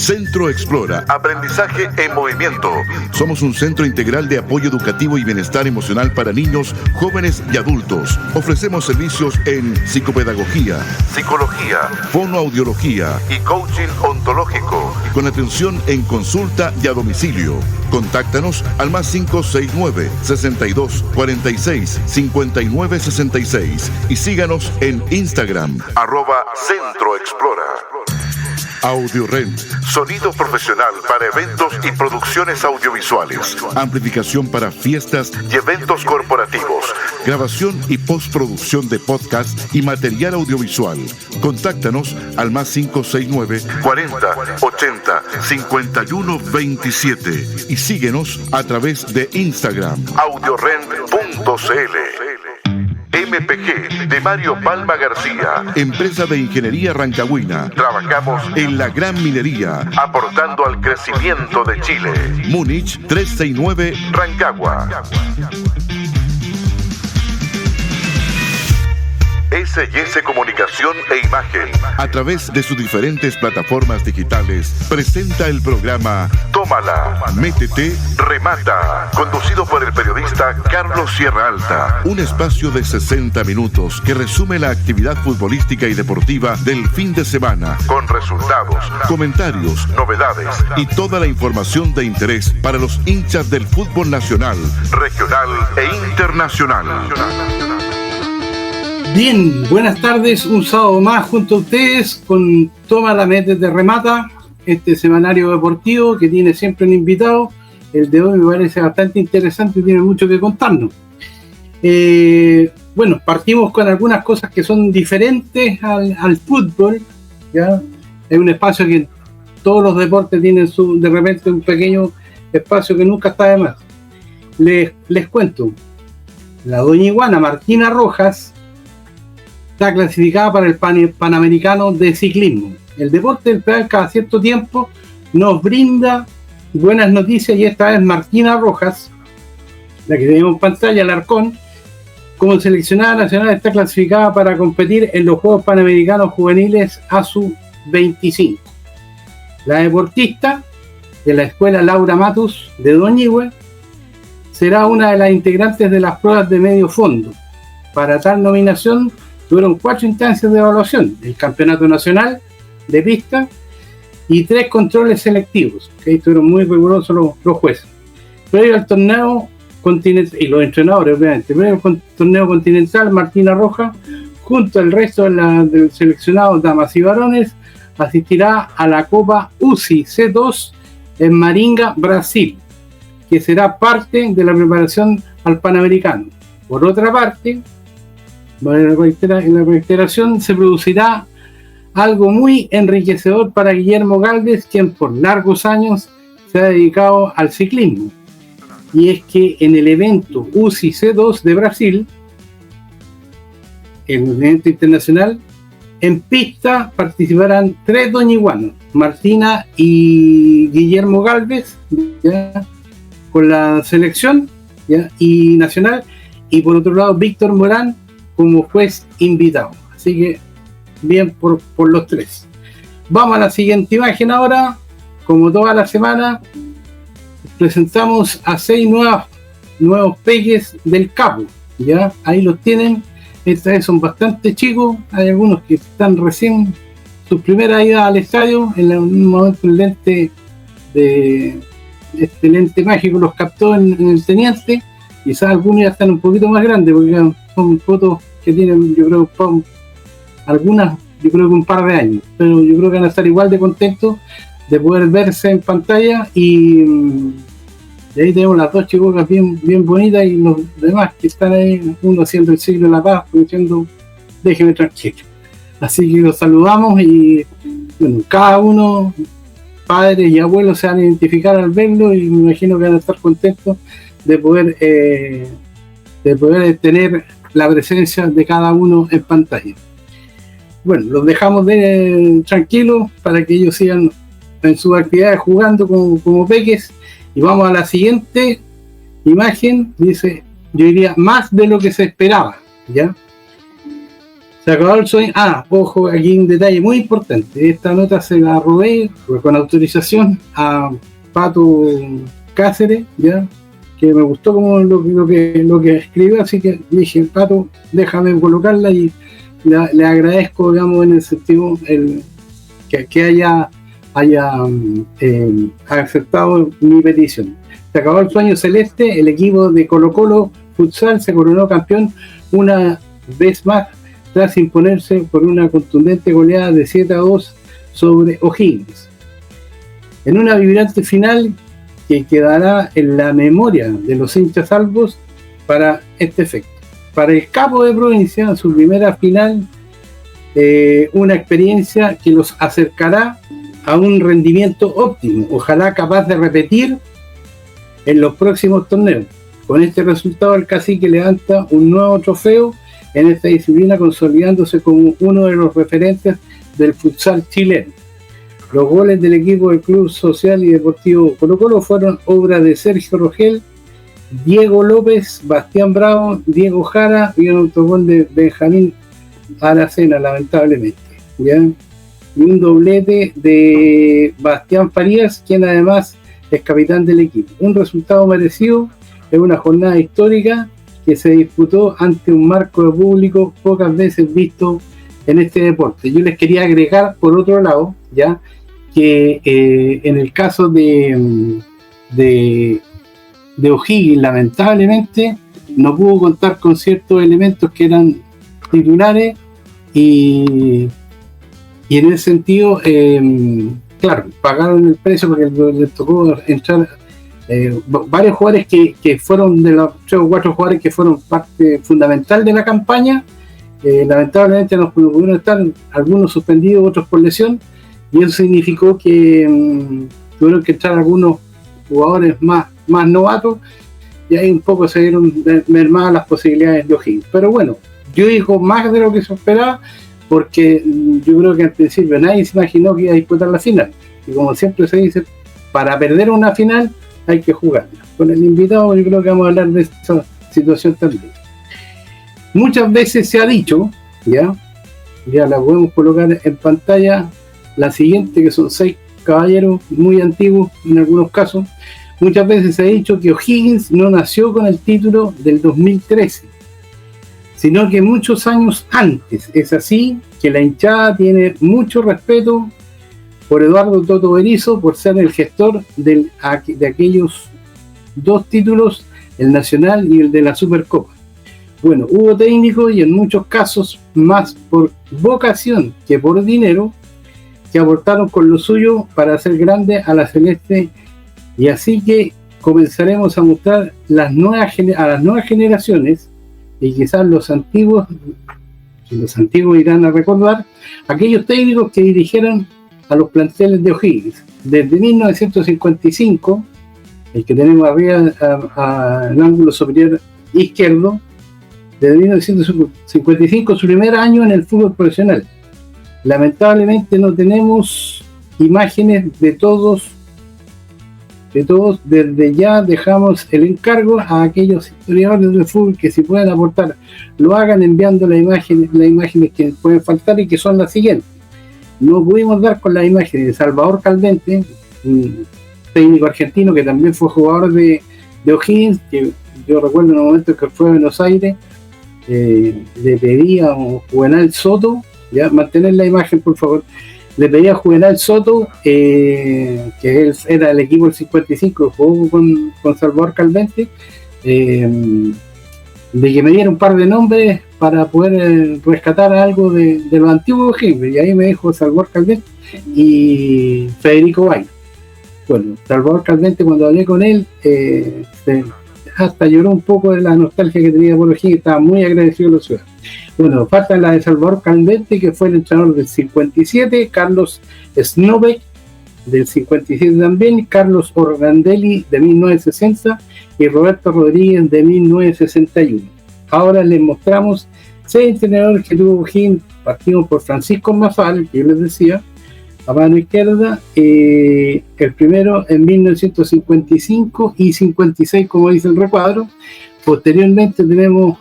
Centro Explora, aprendizaje en movimiento. Somos un centro integral de apoyo educativo y bienestar emocional para niños, jóvenes y adultos. Ofrecemos servicios en psicopedagogía, psicología, fonoaudiología y coaching ontológico, con atención en consulta y a domicilio. Contáctanos al más 569 62 46 59 66 y síganos en Instagram @Centro Explora. AudioRent, sonido profesional para eventos y producciones audiovisuales, amplificación para fiestas y eventos corporativos, grabación y postproducción de podcast y material audiovisual. Contáctanos al más 569 40 80 51 27 y síguenos a través de Instagram audiorent.cl. MPG de Mario Palma García, empresa de ingeniería rancagüina. Trabajamos en la gran minería, aportando al crecimiento de Chile. Múnich 369 Rancagua. S&S Comunicación e Imagen, a través de sus diferentes plataformas digitales, presenta el programa Tómala, Métete, Remata, conducido por el periodista Carlos Sierra Alta. Un espacio de 60 minutos que resume la actividad futbolística y deportiva del fin de semana, con resultados, comentarios, novedades y toda la información de interés para los hinchas del fútbol nacional, regional e internacional. Bien, buenas tardes, un sábado más junto a ustedes con Tómala, Métete, Remata, este semanario deportivo que tiene siempre un invitado. El de hoy me parece bastante interesante y tiene mucho que contarnos. Bueno, partimos con algunas cosas que son diferentes al fútbol, ¿ya? Es un espacio que todos los deportes tienen de repente un pequeño espacio que nunca está de más. Les cuento, la doña iguana Martina Rojas está clasificada para el Panamericano de Ciclismo. El deporte del pedal cada cierto tiempo nos brinda buenas noticias y esta vez Martina Rojas, la que tenemos en pantalla, Alarcón, como seleccionada nacional está clasificada para competir en los Juegos Panamericanos Juveniles ASU-25. La deportista de la Escuela Laura Matus de Doñihue será una de las integrantes de las pruebas de medio fondo. Para tal nominación tuvieron 4 instancias de evaluación: el Campeonato Nacional de Pista y 3 controles selectivos, que estuvieron muy rigurosos los jueces. Previo al torneo continental, y los entrenadores obviamente, previo al torneo continental, Martina Rojas, junto al resto del seleccionado damas y varones, asistirá a la Copa UCI C2 en Maringa, Brasil, que será parte de la preparación al Panamericano. Por otra parte, en la reiteración se producirá algo muy enriquecedor para Guillermo Gálvez, quien por largos años se ha dedicado al ciclismo. Y es que en el evento UCI C2 de Brasil, el evento internacional, en pista participarán 3 doñiguanos, Martina y Guillermo Gálvez, ¿ya?, con la selección, ¿ya?, y nacional, y por otro lado Víctor Morán como juez invitado. Así que bien por los 3. Vamos a la siguiente imagen ahora. Como toda la semana, presentamos a 6 nuevos peques del Capo. ¿Ya? Ahí los tienen. Esta vez son bastante chicos. Hay algunos que están recién sus primeras idas al estadio. En un momento este lente mágico los captó en el teniente. Quizás algunos ya están un poquito más grandes, porque son fotos que tienen, yo creo, algunas, yo creo que un par de años, pero yo creo que van a estar igual de contentos de poder verse en pantalla. Y de ahí tenemos las 2 chicocas bien bonitas, y los demás que están ahí, uno haciendo el siglo de la paz, diciendo déjeme tranquilo. Así que los saludamos y bueno, cada uno, padres y abuelos, se van a identificar al verlo, y me imagino que van a estar contentos de poder tener la presencia de cada uno en pantalla. Bueno, los dejamos tranquilos para que ellos sigan en sus actividades jugando como peques, y vamos a la siguiente imagen. Dice, yo diría, más de lo que se esperaba, ¿ya? Se acabó el sueño. Ojo, aquí un detalle muy importante. Esta nota se la robé con autorización a Pato Cáceres, ya, que me gustó como lo que escribió, así que dije, Pato, déjame colocarla y le agradezco, digamos, en el sentido que haya aceptado mi petición. Se acabó el sueño celeste, el equipo de Colo-Colo Futsal se coronó campeón una vez más tras imponerse por una contundente goleada de 7-2 sobre O'Higgins. En una vibrante final que quedará en la memoria de los hinchas albos para este efecto. Para el capo de provincia, su primera final, una experiencia que los acercará a un rendimiento óptimo, ojalá capaz de repetir en los próximos torneos. Con este resultado, el Cacique levanta un nuevo trofeo en esta disciplina, consolidándose como uno de los referentes del futsal chileno. Los goles del equipo del Club Social y Deportivo Colo-Colo fueron obra de Sergio Rogel, Diego López, Bastián Bravo, Diego Jara y un autogol de Benjamín Aracena, lamentablemente, ¿ya? Y un doblete de Bastián Farías, quien además es capitán del equipo. Un resultado merecido en una jornada histórica que se disputó ante un marco de público pocas veces visto en este deporte. Yo les quería agregar, por otro lado, ya, que en el caso de O'Higgins, lamentablemente, no pudo contar con ciertos elementos que eran titulares y en ese sentido, claro, pagaron el precio porque les tocó entrar varios jugadores que fueron de los 3 o 4 jugadores que fueron parte fundamental de la campaña. Lamentablemente no pudieron estar, algunos suspendidos, otros por lesión, y eso significó que tuvieron que entrar algunos jugadores más novatos, y ahí un poco se vieron mermadas las posibilidades de O'Higgins. Pero bueno, yo digo más de lo que se esperaba, porque yo creo que al principio nadie se imaginó que iba a disputar la final, y como siempre se dice, para perder una final hay que jugarla. Con el invitado yo creo que vamos a hablar de esa situación también. Muchas veces se ha dicho, ya la podemos colocar en pantalla, la siguiente, que son 6 caballeros muy antiguos en algunos casos. Muchas veces se ha dicho que O'Higgins no nació con el título del 2013, sino que muchos años antes. Es así que la hinchada tiene mucho respeto por Eduardo Toto Berizzo, por ser el gestor de aquellos 2 títulos, el Nacional y el de la Supercopa. Bueno, hubo técnicos, y en muchos casos más por vocación que por dinero, que aportaron con lo suyo para hacer grande a la Celeste, y así que comenzaremos a mostrar a las nuevas generaciones, y quizás los antiguos irán a recordar aquellos técnicos que dirigieron a los planteles de O'Higgins. Desde 1955, el que tenemos arriba en ángulo superior izquierdo, desde 1955, su primer año en el fútbol profesional. Lamentablemente no tenemos imágenes de todos, desde ya dejamos el encargo a aquellos historiadores del fútbol que si pueden aportar, lo hagan enviando las imágenes que pueden faltar, y que son las siguientes. No pudimos dar con las imágenes de Salvador Calvente, un técnico argentino que también fue jugador de O'Higgins, que yo recuerdo en un momento que fue a Buenos Aires, le pedía a Juvenal Soto, ya, mantener la imagen por favor, le pedía a Juvenal Soto, que él era el equipo del 55, jugó con Salvador Calvente, de que me diera un par de nombres para poder rescatar algo de los antiguos O'Higgins, y ahí me dijo Salvador Calvente y Federico Bailo. Bueno, Salvador Calvente, cuando hablé con él, hasta lloró un poco de la nostalgia que tenía por O'Higgins, estaba muy agradecido de la ciudad. Bueno, falta la de Salvador Calvente, que fue el entrenador del 57, Carlos Snobeck del 57 también, Carlos Organdelli de 1960 y Roberto Rodríguez de 1961. Ahora les mostramos 6 entrenadores que tuvo O'Higgins. Partimos por Francisco Mazal, que yo les decía, a mano izquierda, el primero en 1955 y 56, como dice el recuadro. Posteriormente tenemos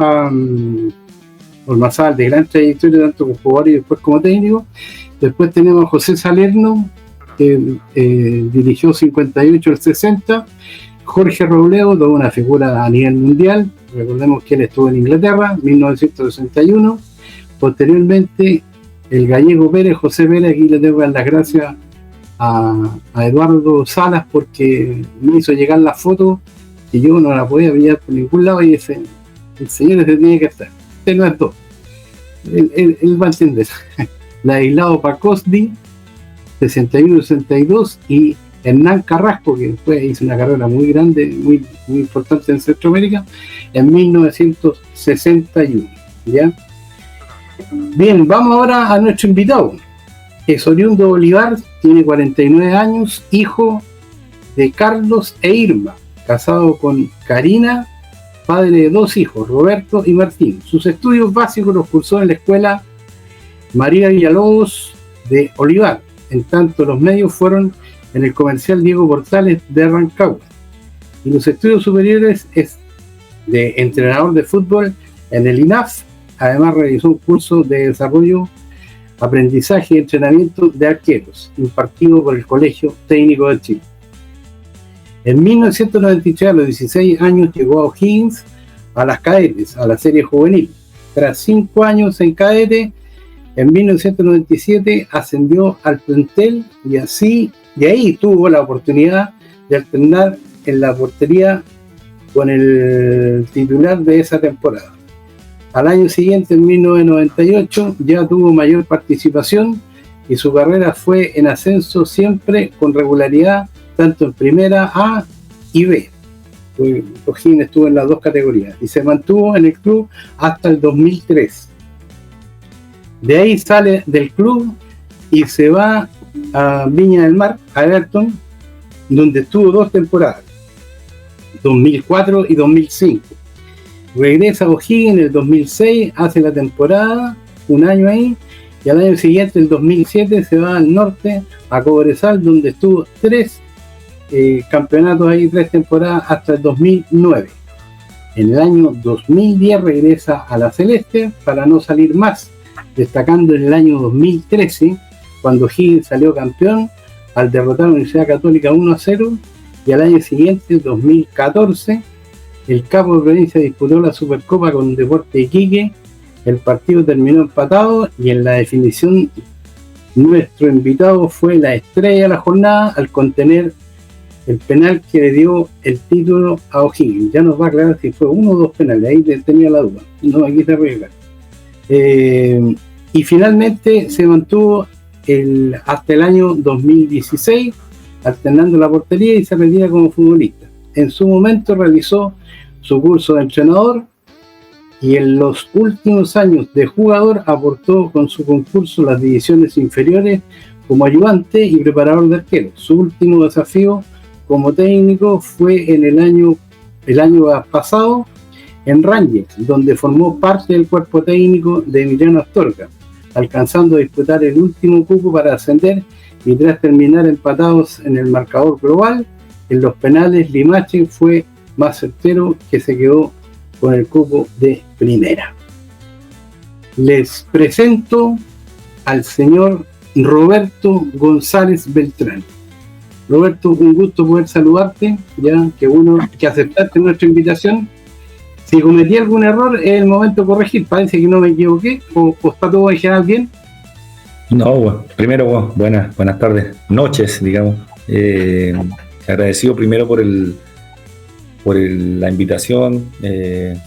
Ormazábal, de gran trayectoria, tanto como jugador y después como técnico. Después tenemos a José Salerno, que dirigió 58 al 60. Jorge Robledo, toda una figura a nivel mundial. Recordemos que él estuvo en Inglaterra, 1961. Posteriormente, el gallego Pérez, José Pérez, aquí le debo dar las gracias a Eduardo Salas porque me hizo llegar la foto y yo no la podía pillar por ningún lado y ese, el señor ese tiene que estar. Este no es dos. Él va a entender. Ladislao Pacosdi, 61-62, y Hernán Carrasco, que después hizo una carrera muy grande, muy importante en Centroamérica, en 1961. ¿Ya? Bien, vamos ahora a nuestro invitado. Es oriundo Bolívar, tiene 49 años, hijo de Carlos e Irma, casado con Karina, padre de 2 hijos, Roberto y Martín. Sus estudios básicos los cursó en la escuela María Villalobos de Olivar. En tanto, los medios fueron en el comercial Diego Portales de Rancagua. Y los estudios superiores es de entrenador de fútbol en el INAF. Además, realizó un curso de desarrollo, aprendizaje y entrenamiento de arqueros, impartido por el Colegio Técnico de Chile. En 1993, a los 16 años, llegó a O'Higgins a las cadetes, a la serie juvenil. Tras 5 años en cadete, en 1997 ascendió al plantel y ahí tuvo la oportunidad de alternar en la portería con el titular de esa temporada. Al año siguiente, en 1998, ya tuvo mayor participación y su carrera fue en ascenso siempre con regularidad, tanto en primera A y B. O'Higgins estuvo en las 2 categorías y se mantuvo en el club hasta el 2003. De ahí sale del club y se va a Viña del Mar, a Everton, donde estuvo 2 temporadas, 2004 y 2005. Regresa a O'Higgins en el 2006, hace la temporada, un año ahí, y al año siguiente, el 2007, se va al norte, a Cobresal, donde estuvo 3 campeonatos ahí, 3 temporadas, hasta el 2009. En el año 2010 regresa a la Celeste para no salir más, destacando en el año 2013, cuando O'Higgins salió campeón al derrotar a la Universidad Católica 1-0, y al año siguiente, 2014, el Capo de Provincia disputó la Supercopa con Deportes Iquique. El partido terminó empatado y en la definición nuestro invitado fue la estrella de la jornada al contener el penal que le dio el título a O'Higgins. Ya nos va a aclarar si fue 1 o 2 penales, ahí tenía la duda, no me quise arriesgar. Y finalmente se mantuvo hasta el año 2016, alternando la portería y se retira como futbolista. En su momento realizó su curso de entrenador y en los últimos años de jugador aportó con su concurso las divisiones inferiores como ayudante y preparador de arqueros. Su último desafío como técnico fue en el año pasado en Rangers, donde formó parte del cuerpo técnico de Emiliano Astorga, alcanzando a disputar el último cupo para ascender y tras terminar empatados en el marcador global, en los penales Limache fue más certero, que se quedó con el cupo de primera. Les presento al señor Roberto González Beltrán. Roberto, un gusto poder saludarte, ya que que aceptaste nuestra invitación. Si cometí algún error, es el momento de corregir. Parece que no me equivoqué, o está todo en general bien. No, primero, buenas tardes, noches, digamos. Agradecido primero por la invitación.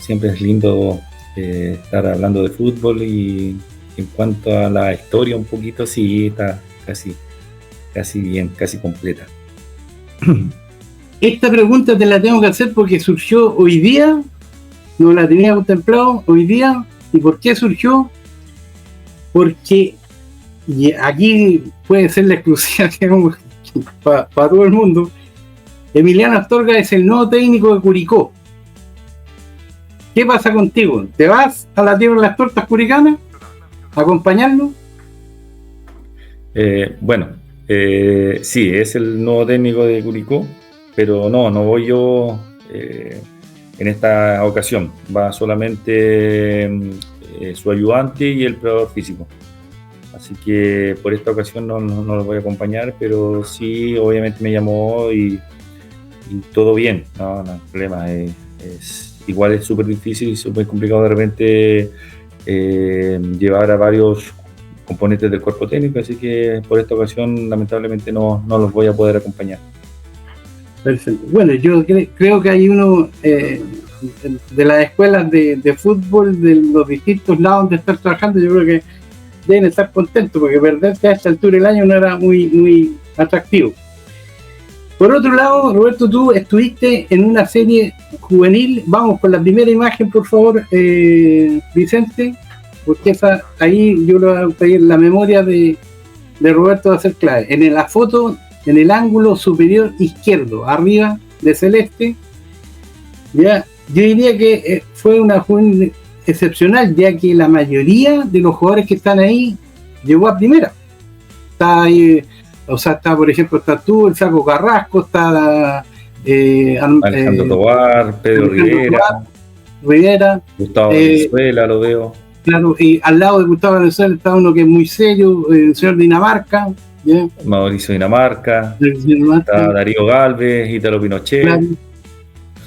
Siempre es lindo estar hablando de fútbol, y en cuanto a la historia un poquito, sí, está casi bien, casi completa. Esta pregunta te la tengo que hacer porque surgió hoy día, no la tenía contemplado hoy día. ¿Y por qué surgió? Porque y aquí puede ser la exclusiva para todo el mundo. Emiliano Astorga es el nuevo técnico de Curicó. ¿Qué pasa contigo? ¿Te vas a la tierra de las tortas curicanas a acompañarlo? Sí, es el nuevo técnico de Curicó, pero no voy yo en esta ocasión. Va solamente su ayudante y el preparador físico. Así que por esta ocasión no los voy a acompañar, pero sí, obviamente me llamó y todo bien, no hay problema. Igual es súper difícil y súper complicado de repente llevar a varios componentes del cuerpo técnico, así que por esta ocasión lamentablemente no los voy a poder acompañar. Perfecto. Bueno, yo creo que hay uno de las escuelas de fútbol de los distintos lados donde estar trabajando, yo creo que deben estar contentos porque perderte a esta altura del año no era muy atractivo. Por otro lado, Roberto, tú estuviste en una serie juvenil. Vamos con la primera imagen, por favor, Vicente, porque ahí yo le voy a pedir la memoria de Roberto va a ser clave. En la foto, en el ángulo superior izquierdo, arriba de celeste, ya, yo diría que fue una juvenil excepcional, ya que la mayoría de los jugadores que están ahí llegó a primera. Está ahí, está, por ejemplo, está tú, el Flaco Carrasco, está Alejandro Tobar, Pedro Rivera, Gustavo Venezuela, lo veo. Claro, y al lado de Gustavo Venezuela está uno que es muy serio, el señor Dinamarca. ¿Ya? Mauricio Dinamarca, está Darío Galvez, Ítalo Pinochet, claro.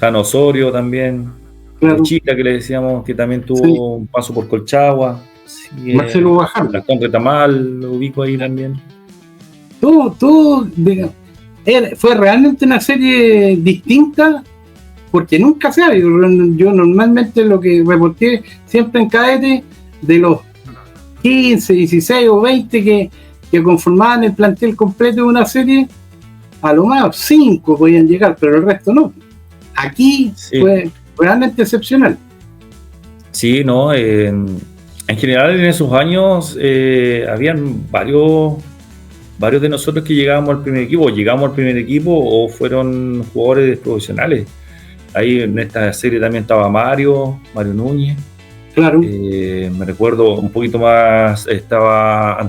Jano Osorio también, claro. Chita, que le decíamos que también tuvo un paso por Colchagua. Sí, Marcelo Bajar. Gastón Retamal, lo ubico ahí también. Fue realmente una serie distinta porque nunca se ha. Yo normalmente lo que reporté siempre en cadete de los 15, 16 o 20 que conformaban el plantel completo de una serie, a lo más 5 podían llegar, pero el resto no. Aquí fue realmente excepcional. Sí, no, en general en esos años habían varios de nosotros que llegamos al primer equipo o fueron jugadores profesionales. Ahí en esta serie también estaba Mario Núñez. Claro. Me recuerdo un poquito más, estaba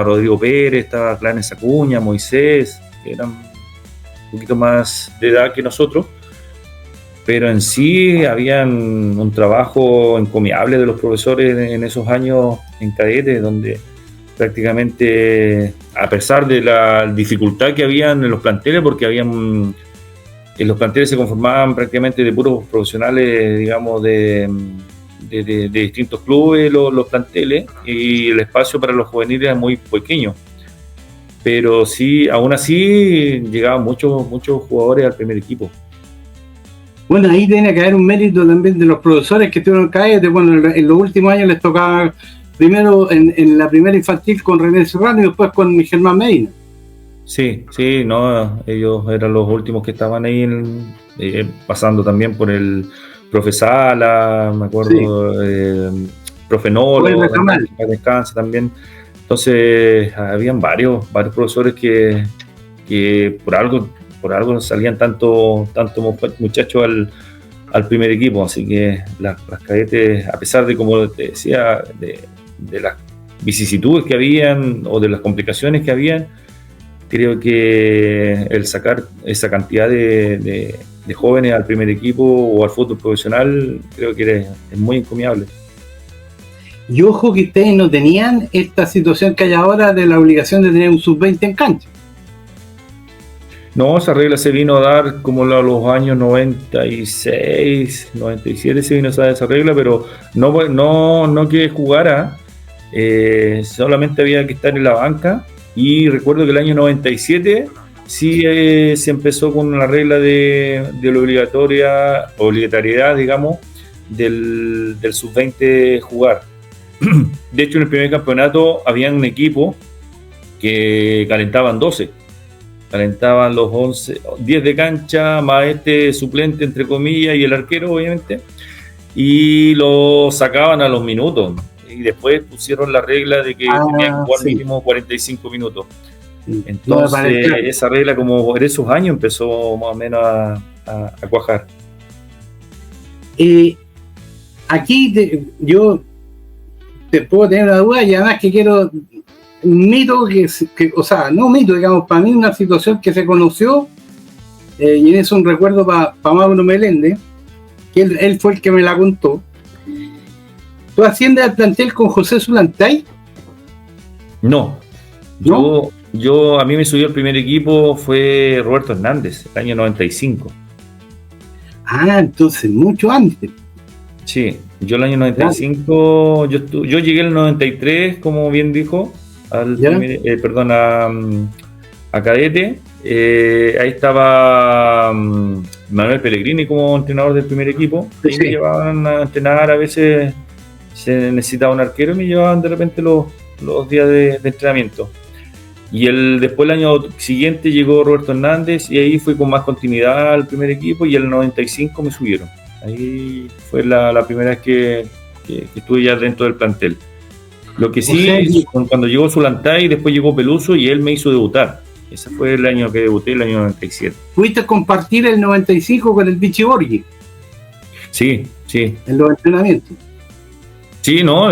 Rodrigo Pérez, estaba Clanes Acuña, Moisés, que eran un poquito más de edad que nosotros, pero en sí habían un trabajo encomiable de los profesores en esos años en cadete, donde prácticamente, a pesar de la dificultad que habían en los planteles, porque en los planteles se conformaban prácticamente de puros profesionales, digamos, de distintos clubes, los planteles, y el espacio para los juveniles era muy pequeño. Pero sí, aún así, llegaban muchos jugadores al primer equipo. Bueno, ahí tiene que haber un mérito también de los profesores que tuvieron cadete. Bueno, en los últimos años les tocaba primero en la primera infantil con René Serrano y después con Germán Medina. Sí, no, ellos eran los últimos que estaban ahí pasando también por el profe Sala, me acuerdo, profe Nolo, descansa también. Entonces habían varios profesores que por algo salían tanto muchachos al primer equipo, así que las cadetes, a pesar de, como te decía, de las vicisitudes que habían o de las complicaciones que habían, creo que el sacar esa cantidad de jóvenes al primer equipo o al fútbol profesional, creo que es muy encomiable. Y ojo que ustedes no tenían esta situación que hay ahora de la obligación de tener un sub-20 en cancha. No, esa regla se vino a dar como a los años 96, 97 se vino a dar esa regla, pero no que jugara, solamente había que estar en la banca. Y recuerdo que el año 97 sí se empezó con una regla de la obligatoriedad, digamos, del sub-20 jugar. De hecho, en el primer campeonato había un equipo que calentaban 12. Calentaban los 10 de cancha, más este suplente, entre comillas, y el arquero, obviamente, y lo sacaban a los minutos. Y después pusieron la regla de que tenían que jugar mínimo 45 minutos. Entonces, esa regla, como por esos años, empezó más o menos a cuajar. Aquí yo te puedo tener una duda, y además que quiero un mito no un mito, digamos, para mí una situación que se conoció, y en eso un recuerdo para Mauro Meléndez, que él fue el que me la contó. ¿Tú asciendes al plantel con José Zulantay? No. A mí me subió el primer equipo, fue Roberto Hernández, el año 95. Ah, entonces, mucho antes. Sí, yo el año 95, yo llegué en el 93, como bien dijo, a cadete. Ahí estaba Manuel Pellegrini como entrenador del primer equipo. Y me llevaban a entrenar, a veces se necesitaba un arquero y me llevaban de repente los días de entrenamiento. Y después el año siguiente llegó Roberto Hernández y ahí fue con más continuidad al primer equipo, y el 95 me subieron. Ahí fue la primera vez que estuve ya dentro del plantel. Lo que sí, cuando llegó Zulantay, después llegó Peluso y él me hizo debutar. Ese fue el año que debuté, el año 97. ¿Pudiste compartir el 95 con el Vichy Borghi? Sí. En los entrenamientos. Sí, no,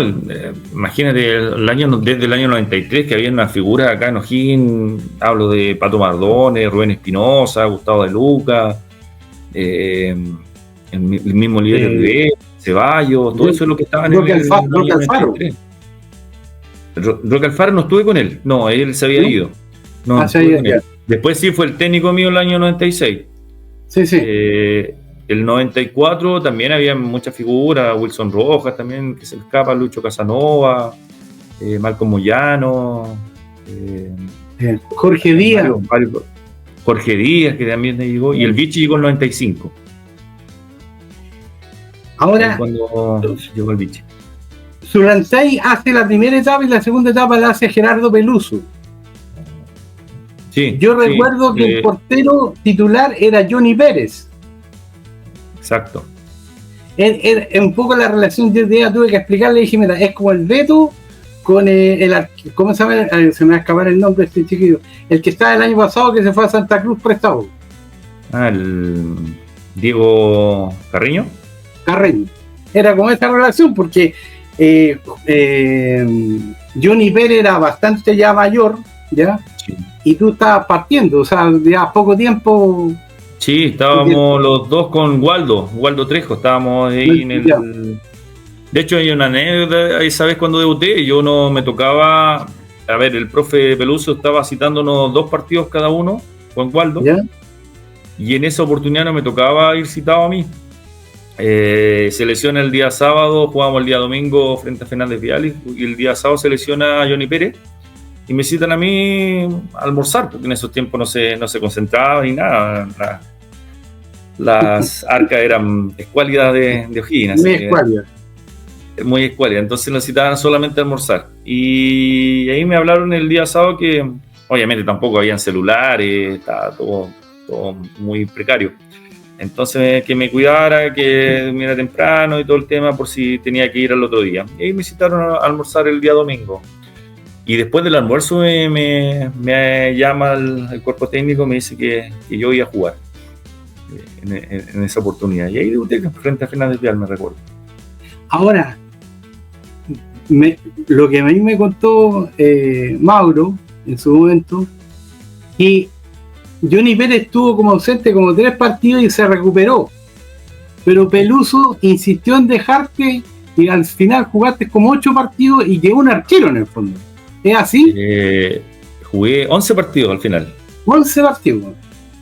imagínate, desde el año 93 que había una figura acá en O'Higgins, hablo de Pato Mardones, Rubén Espinosa, Gustavo de Luca, el mismo líder de Ceballos, todo eso es lo que estaba en Roque Alfaro. Roque Alfaro no estuve con él, no, él se había ido. No, después sí fue el técnico mío el año 96. Sí. El 94 también había muchas figuras, Wilson Rojas también, que se escapa, Lucho Casanova, Malcolm Moyano, Jorge Díaz. Jorge Díaz, que también llegó, y el Vichy llegó en el 95. Ahora, cuando llegó el Vichy. Zulantay hace la primera etapa y la segunda etapa la hace Gerardo Peluso. Sí, yo recuerdo que el portero titular era Johnny Pérez. Exacto. Un poco la relación de idea tuve que explicarle, dije, mira, es como el Beto con ¿cómo se llama? Se me va a escapar el nombre de este chiquillo. El que estaba el año pasado que se fue a Santa Cruz prestado. El Diego Carreño. Era como esa relación porque Johnny Pérez era bastante ya mayor, ¿ya? Sí. Y tú estabas partiendo, o sea, ya poco tiempo. Sí, estábamos los dos con Waldo Trejo, estábamos ahí en el... De hecho, hay una anécdota, esa vez cuando debuté, yo no me tocaba... A ver, el profe Peluso estaba citándonos 2 partidos cada uno con Waldo, ¿ya? Y en esa oportunidad no me tocaba ir citado a mí. Se lesiona el día sábado, jugamos el día domingo frente a Fernández Vial, y el día sábado se lesiona a Johnny Pérez, y me citan a mí a almorzar, porque en esos tiempos no se concentraba ni nada. Las arcas eran escuálidas de O'Higgins. Muy escuálidas. Entonces nos citaban solamente a almorzar. Y ahí me hablaron el día sábado que, obviamente tampoco habían celulares, estaba todo muy precario. Entonces que me cuidara, que durmiera temprano y todo el tema por si tenía que ir al otro día. Y ahí me citaron a almorzar el día domingo. Y después del almuerzo me llama el cuerpo técnico, me dice que yo iba a jugar en esa oportunidad. Y ahí debuté frente a Fernández Vial, me recuerdo. Ahora, lo que a mí me contó Mauro en su momento, que Johnny Pérez estuvo como ausente como 3 partidos y se recuperó. Pero Peluso insistió en dejarte y al final jugaste como 8 partidos y llegó un arquero en el fondo. ¿Es así? Jugué 11 partidos al final. 11 partidos.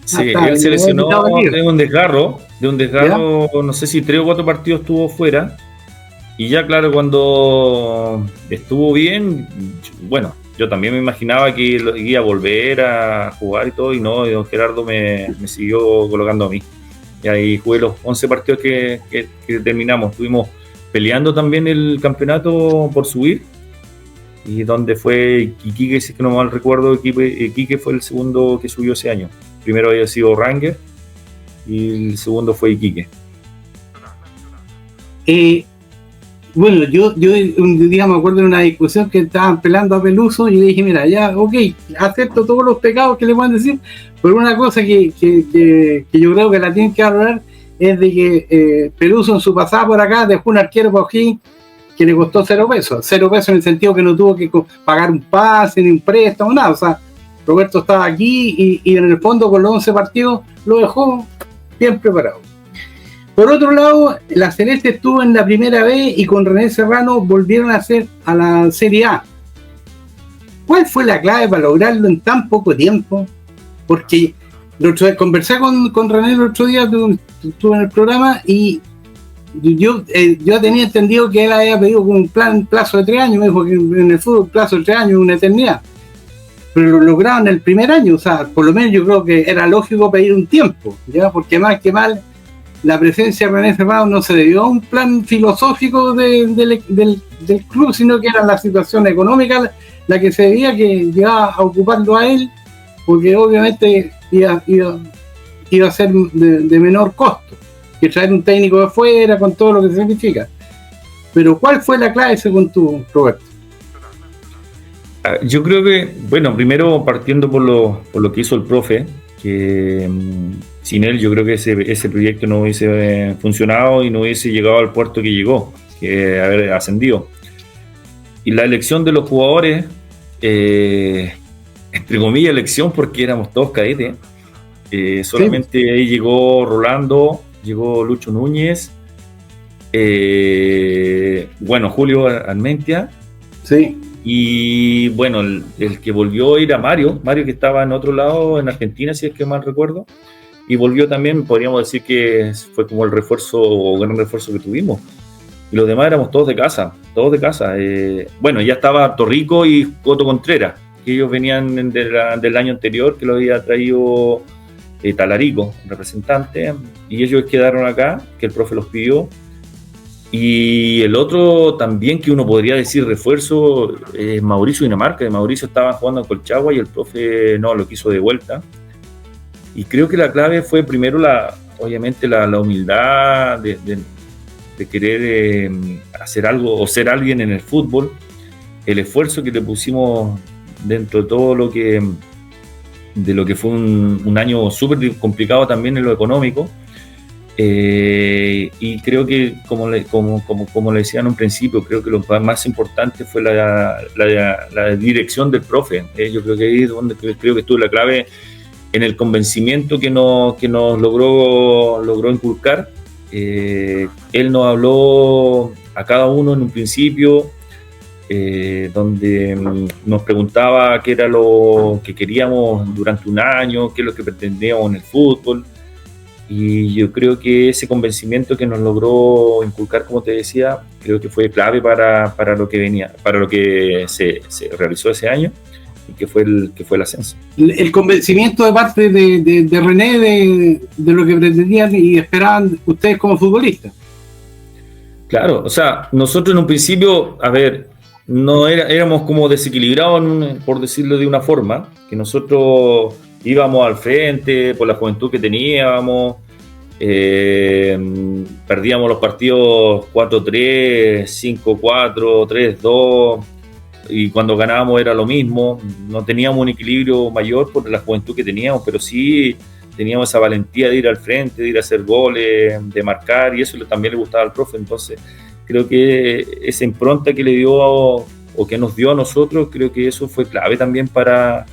Sí, él se lesionó de un desgarro, no sé si 3 o 4 partidos estuvo fuera. Y ya, claro, cuando estuvo bien, bueno, yo también me imaginaba que iba a volver a jugar y todo, y no, y don Gerardo me siguió colocando a mí. Y ahí jugué los 11 partidos que terminamos. Estuvimos peleando también el campeonato por subir, y donde fue Iquique, si es que no mal recuerdo, Iquique fue el segundo que subió ese año. Primero había sido Ranger y el segundo fue Iquique. Bueno, yo un día me acuerdo de una discusión que estaban pelando a Peluso y le dije, mira, ya, ok, acepto todos los pecados que le puedan decir, pero una cosa que yo creo que la tienen que hablar es de que Peluso en su pasada por acá dejó un arquero por O'Higgins que le costó 0 pesos. 0 pesos en el sentido que no tuvo que pagar un pase, ni un préstamo, nada. O sea, Roberto estaba aquí y en el fondo con los 11 partidos lo dejó bien preparado. Por otro lado, la Celeste estuvo en la primera B y con René Serrano volvieron a la Serie A. ¿Cuál fue la clave para lograrlo en tan poco tiempo? Porque conversé con René el otro día, estuve en el programa, y yo tenía entendido que él había pedido un plazo de 3 años. Me dijo que en el fútbol plazo de 3 años es una eternidad. Pero lo lograron el primer año, o sea, por lo menos yo creo que era lógico pedir un tiempo, ¿ya? Porque más que mal, la presencia de René Serrano no se debió a un plan filosófico del club, sino que era la situación económica la que se debía, que llegaba a ocuparlo a él, porque obviamente iba a ser de menor costo que traer un técnico de afuera con todo lo que significa. Pero ¿cuál fue la clave según tú, Roberto? Yo creo que, bueno, primero partiendo por lo que hizo el profe, que sin él yo creo que ese proyecto no hubiese funcionado y no hubiese llegado al puerto que llegó, que haber ascendido. Y la elección de los jugadores, entre comillas elección, porque éramos todos cadetes, solamente sí. Ahí llegó Rolando, llegó Lucho Núñez, bueno, Julio Armentia. Sí. Y bueno, el que volvió a ir a Mario que estaba en otro lado, en Argentina, si es que mal recuerdo, y volvió también, podríamos decir que fue como el refuerzo o gran refuerzo que tuvimos. Y los demás éramos todos de casa. Bueno, ya estaba Torrico y Coto Contreras, que ellos venían del año anterior, que lo había traído Talarico, representante, y ellos quedaron acá, que el profe los pidió. Y el otro también que uno podría decir refuerzo es Mauricio Dinamarca. Mauricio estaba jugando en Colchagua y el profe no lo quiso de vuelta. Y creo que la clave fue primero obviamente la humildad de querer hacer algo o ser alguien en el fútbol, el esfuerzo que le pusimos dentro de todo lo que fue un año súper complicado también en lo económico. Y creo que como le decía en un principio, creo que lo más importante fue la dirección del profe. Yo creo que ahí es donde creo que estuvo la clave en el convencimiento que nos logró inculcar. Él nos habló a cada uno en un principio, donde nos preguntaba qué era lo que queríamos durante un año, qué es lo que pretendíamos en el fútbol. Y yo creo que ese convencimiento que nos logró inculcar, como te decía, creo que fue clave para lo que venía, para lo que se realizó ese año y que fue el ascenso. El convencimiento de parte de René de lo que pretendían y esperaban ustedes como futbolistas. Claro, o sea, nosotros en un principio, no éramos como desequilibrados, por decirlo de una forma, que nosotros íbamos al frente por la juventud que teníamos, perdíamos los partidos 4-3, 5-4, 3-2, y cuando ganábamos era lo mismo. No teníamos un equilibrio mayor por la juventud que teníamos, pero sí teníamos esa valentía de ir al frente, de ir a hacer goles, de marcar, y eso también le gustaba al profe. Entonces creo que esa impronta que le dio o que nos dio a nosotros, creo que eso fue clave también para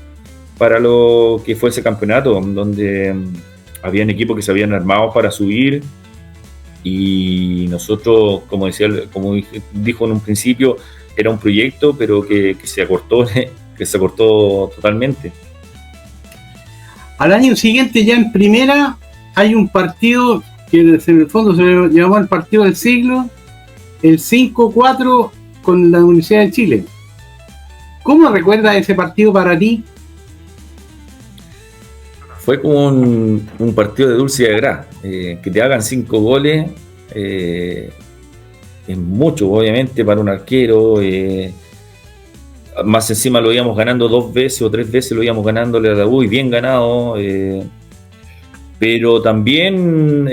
lo que fue ese campeonato, donde habían equipos que se habían armado para subir y nosotros, como dijo en un principio, era un proyecto, pero que se acortó totalmente. Al año siguiente, ya en primera, hay un partido que en el fondo se llamó el partido del siglo, el 5-4 con la Universidad de Chile. ¿Cómo recuerdas ese partido para ti? Fue como un partido de dulce y de gras. Que te hagan 5 goles es mucho, obviamente, para un arquero. Más encima lo íbamos ganando 2 veces o 3 veces, lo íbamos ganándole a la U y bien ganado. Pero también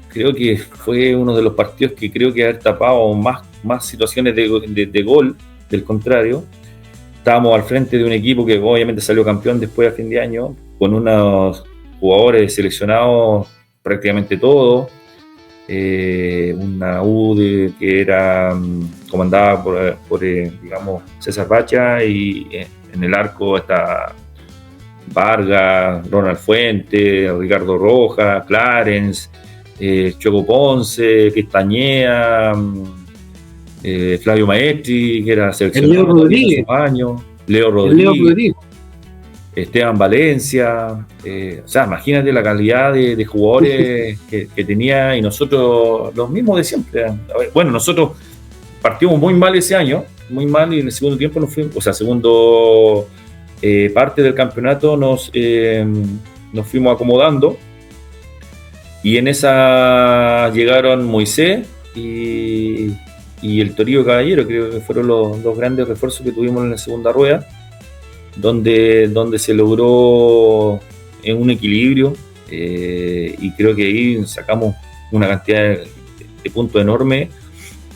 creo que fue uno de los partidos que creo que haber tapado más situaciones de gol del contrario. Estábamos al frente de un equipo que obviamente salió campeón después a fin de año, con unos jugadores seleccionados prácticamente todos, una U que era comandada por digamos, César Bacha, y en el arco está Vargas, Ronald Fuentes, Ricardo Rojas, Clarence, Choco Ponce, Castañeda, Flavio Maestri, que era seleccionado Leo Rodríguez. en esos años, Leo Leo Rodríguez, Rodríguez. Esteban Valencia, o sea, imagínate la calidad de jugadores que tenía, y nosotros los mismos de siempre. A ver, bueno, nosotros partimos muy mal ese año, muy mal, y en el segundo tiempo nos fuimos, o sea, segundo parte del campeonato nos fuimos acomodando, y en esa llegaron Moisés y el Torillo Caballero, creo que fueron los grandes refuerzos que tuvimos en la segunda rueda, donde se logró un equilibrio, y creo que ahí sacamos una cantidad de puntos enorme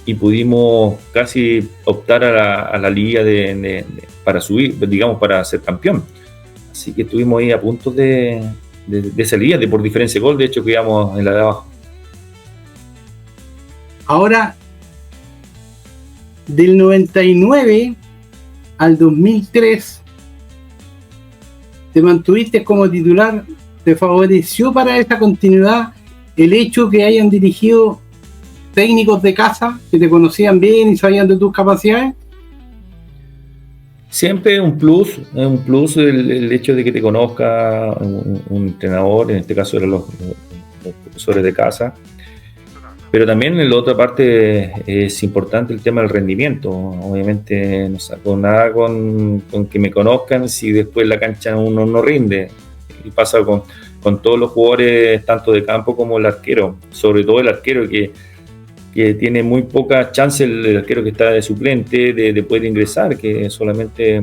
y pudimos casi optar a la liga para subir, digamos, para ser campeón. Así que estuvimos ahí a punto de esa liga, por diferencia de gol, de hecho quedamos en la de abajo. Ahora, del 99 al 2003, te mantuviste como titular. ¿Te favoreció para esa continuidad el hecho que hayan dirigido técnicos de casa que te conocían bien y sabían de tus capacidades? Siempre es un plus el hecho de que te conozca un entrenador, en este caso eran los profesores de casa, pero también en la otra parte es importante el tema del rendimiento. Obviamente no saco nada con que me conozcan si después la cancha uno no rinde, y pasa con todos los jugadores, tanto de campo como el arquero, sobre todo el arquero que tiene muy pocas chances, el arquero que está de suplente, de poder ingresar, que solamente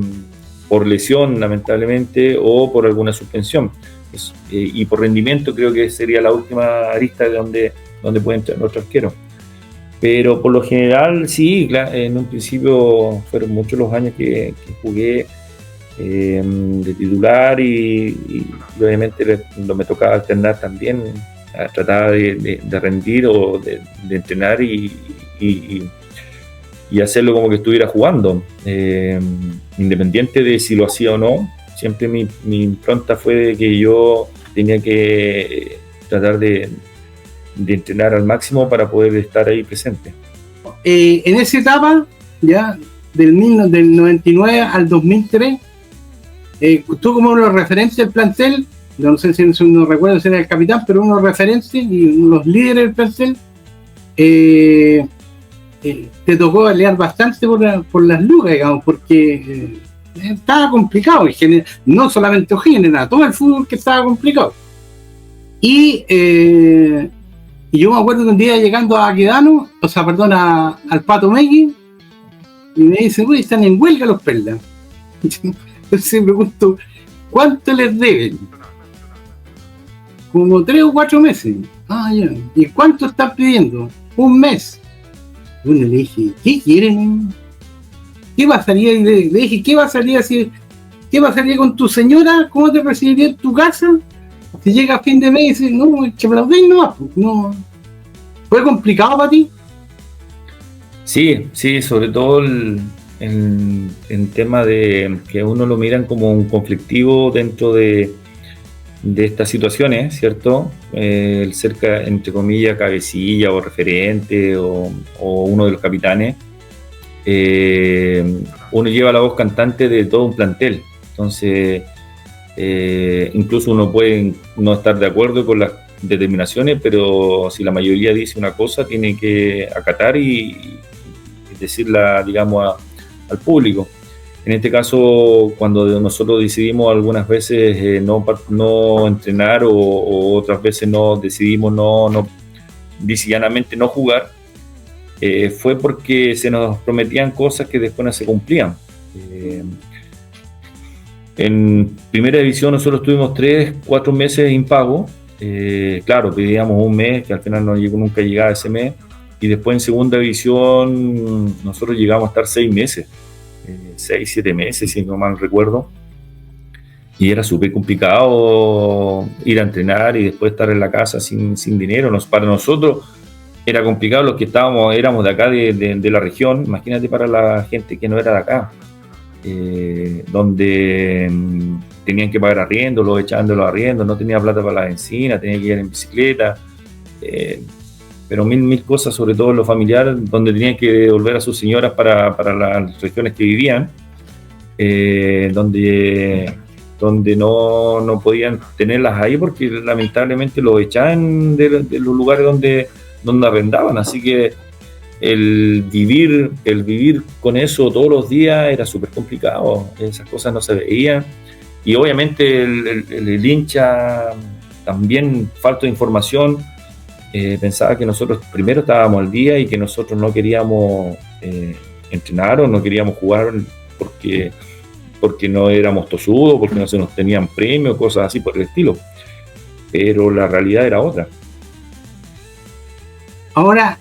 por lesión, lamentablemente, o por alguna suspensión. Y por rendimiento creo que sería la última arista de donde puede entrar nuestro arquero. Pero por lo general, sí, en un principio fueron muchos los años que jugué de titular, y obviamente me tocaba alternar también, trataba de rendir o de entrenar y hacerlo como que estuviera jugando, independiente de si lo hacía o no. Siempre mi impronta fue de que yo tenía que tratar de entrenar al máximo para poder estar ahí presente. En esa etapa, ya del 99 al 2003, tú como uno de los referentes del plantel, no sé si no recuerdo si era el capitán, pero uno de los referentes y los líderes del plantel, te tocó pelear bastante por las lucas, digamos, porque estaba complicado, no solamente O'Higgins, era todo el fútbol que estaba complicado. Y yo me acuerdo que un día llegando a Aquedano, al Pato Megui, y me dice, uy, están en huelga los Perlas. Entonces me pregunto, ¿cuánto les deben? Como 3 o 4 meses. Ah, ya. ¿Y cuánto están pidiendo? 1 mes. Bueno, le dije, ¿qué quieren? ¿Qué pasaría? Y le dije, ¿qué pasaría con tu señora? ¿Cómo te recibiría en tu casa? Si llega a fin de mes y dice, no, que aplaudéis nomás. No. ¿Fue complicado para ti? Sí, sobre todo en tema de que uno lo miran como un conflictivo dentro de estas situaciones, ¿cierto? El ser, entre comillas, cabecilla o referente o uno de los capitanes, uno lleva la voz cantante de todo un plantel. Entonces, incluso uno puede no estar de acuerdo con las determinaciones, pero si la mayoría dice una cosa, tiene que acatar y decirla, digamos, al público. En este caso, cuando nosotros decidimos algunas veces no entrenar o otras veces decidimos llanamente no jugar, fue porque se nos prometían cosas que después no se cumplían. En primera división nosotros tuvimos 3-4 meses impago. Claro, pedíamos 1 mes, que al final nunca llegaba ese mes. Y después en segunda división nosotros llegamos a estar 6 meses. 6-7 meses, si no mal recuerdo, y era súper complicado ir a entrenar y después estar en la casa sin dinero. Para nosotros era complicado, los que éramos de acá, de la región. Imagínate para la gente que no era de acá, donde tenían que pagar arriendo, los echaban de los arriendos, no tenía plata para la benzina, tenía que ir en bicicleta, pero mil cosas, sobre todo en lo familiar, donde tenían que devolver a sus señoras para las regiones que vivían, donde no podían tenerlas ahí porque lamentablemente los echaban de los lugares donde arrendaban, así que el vivir con eso todos los días era súper complicado, esas cosas no se veían, y obviamente el hincha también, falta de información, pensaba que nosotros primero estábamos al día y que nosotros no queríamos entrenar o no queríamos jugar porque no éramos tosudos, porque no se nos tenían premios, cosas así por el estilo, pero la realidad era otra. Ahora,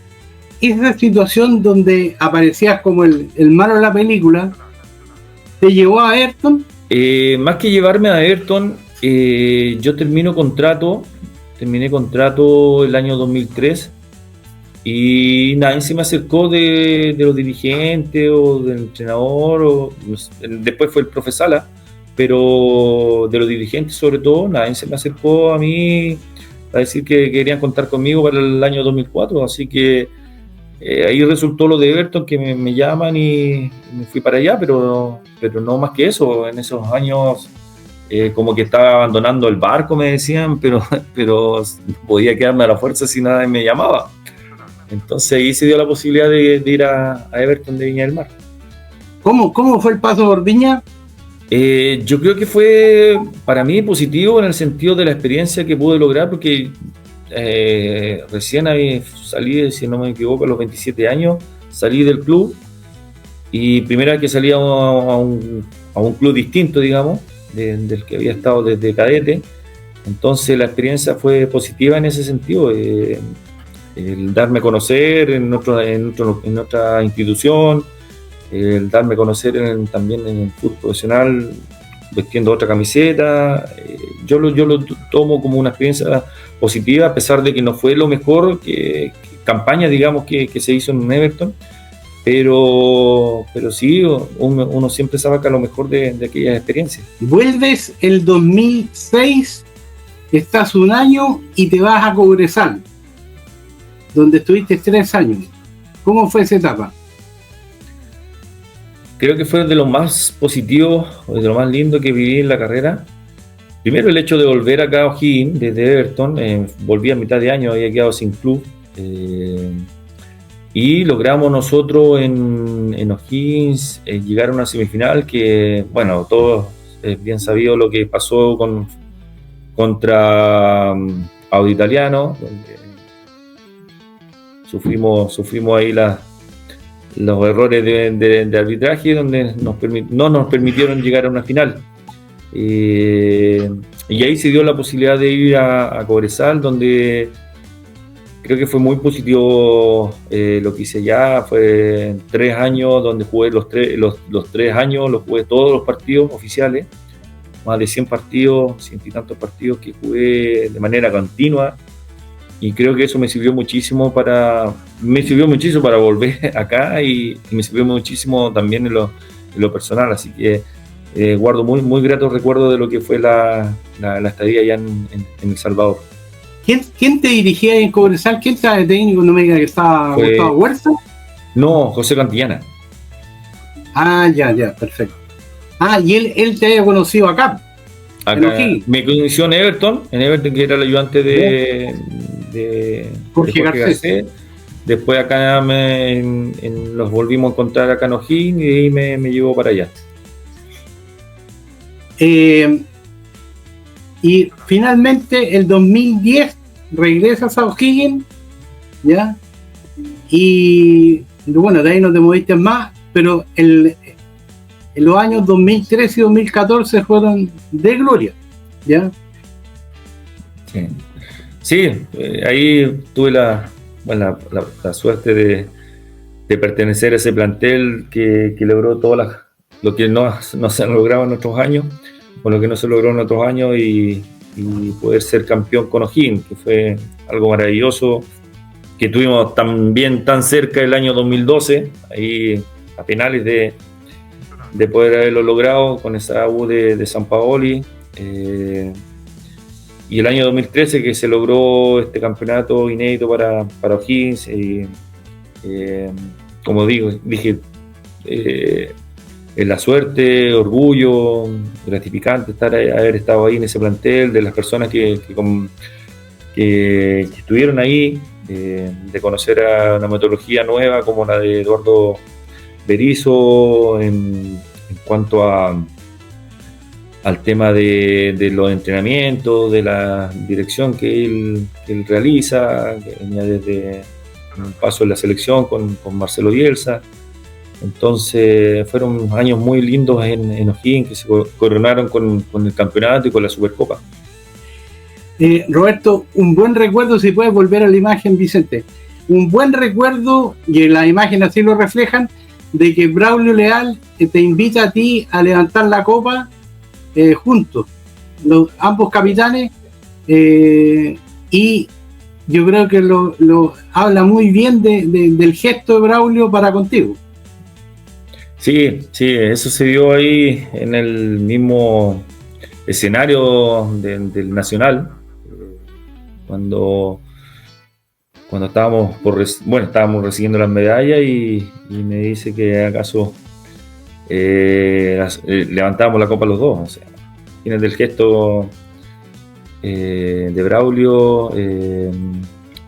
esa situación donde aparecías como el malo de la película, ¿te llevó a Everton? Más que llevarme a Everton, yo terminé contrato el año 2003 y nadie se me acercó de los dirigentes o del entrenador, después fue el profe Sala, pero de los dirigentes sobre todo, nadie se me acercó a mí a decir que querían contar conmigo para el año 2004, así que ahí resultó lo de Everton, que me llaman y me fui para allá, pero no más que eso. En esos años como que estaba abandonando el barco, me decían, pero no podía quedarme a la fuerza si nadie me llamaba. Entonces ahí se dio la posibilidad de ir a Everton de Viña del Mar. ¿Cómo fue el paso por Viña? Yo creo que fue para mí positivo en el sentido de la experiencia que pude lograr, porque recién salí, si no me equivoco, a los 27 años, salí del club y primera vez que salí a un club distinto, digamos, del que había estado desde cadete. Entonces la experiencia fue positiva en ese sentido, el darme a conocer en otra institución, el darme a conocer también en el fútbol profesional vestiendo otra camiseta. Yo lo tomo como una experiencia positiva, a pesar de que no fue lo mejor campaña, digamos, que se hizo en Everton, pero sí, uno siempre saca lo mejor de aquellas experiencias. Vuelves el 2006, estás un año y te vas a Cobresal, donde estuviste 3 años. ¿Cómo fue esa etapa? Creo que fue de lo más positivo, de lo más lindo que viví en la carrera. Primero el hecho de volver acá a O'Higgins desde Everton, volví a mitad de año, había quedado sin club, y logramos nosotros en O'Higgins llegar a una semifinal que, bueno, todos es bien sabido lo que pasó contra Audax Italiano, donde sufrimos ahí los errores de arbitraje, donde no nos permitieron llegar a una final. Y ahí se dio la posibilidad de ir a Cobresal, donde creo que fue muy positivo lo que hice allá. Fue 3 años donde jugué los 3 años, los jugué todos los partidos oficiales, más de 100 partidos, 100 y tantos partidos que jugué de manera continua, y creo que eso me sirvió muchísimo para volver acá, y me sirvió muchísimo también en lo personal, así que guardo muy gratos recuerdos de lo que fue la estadía allá en El Salvador. ¿Quién te dirigía en Cobresal? ¿Quién estaba de técnico? No me diga que estaba Gustavo Huerta. No, José Cantillana. Ah, ya, perfecto. Ah, y él te había conocido acá. Me conoció en Everton, que era el ayudante de Jorge Garcés. Después acá los volvimos a encontrar acá en O'Higgins, y ahí me llevó para allá. Y finalmente el 2010 regresas a O'Higgins, ¿ya? Y bueno, de ahí no te moviste más, pero en los años 2013 y 2014 fueron de gloria, ¿ya? Sí, ahí tuve la suerte de pertenecer a ese plantel que logró lo que no se han logrado en otros años, con lo que no se logró en otros años, y poder ser campeón con O'Higgins, que fue algo maravilloso, que tuvimos también tan cerca el año 2012, ahí a penales de poder haberlo logrado con esa U de San Paoli. Y el año 2013 que se logró este campeonato inédito para O'Higgins, como dije, es la suerte, orgullo, gratificante haber estado ahí en ese plantel, de las personas que estuvieron ahí, de conocer a una metodología nueva como la de Eduardo Berizzo en cuanto al tema de los entrenamientos, de la dirección que él realiza, que venía desde un paso en la selección con Marcelo Bielsa. Entonces fueron años muy lindos en O'Higgins, que se coronaron con el campeonato y con la Supercopa. Roberto, un buen recuerdo, si puedes volver a la imagen, Vicente, un buen recuerdo, y la imagen así lo reflejan, de que Braulio Leal te invita a ti a levantar la copa juntos, ambos capitanes, y yo creo que lo habla muy bien del gesto de Braulio para contigo. Sí, eso se dio ahí en el mismo escenario del Nacional, cuando estábamos recibiendo las medallas y me dice que acaso levantábamos la copa los dos. O sea, tienes el gesto de Braulio,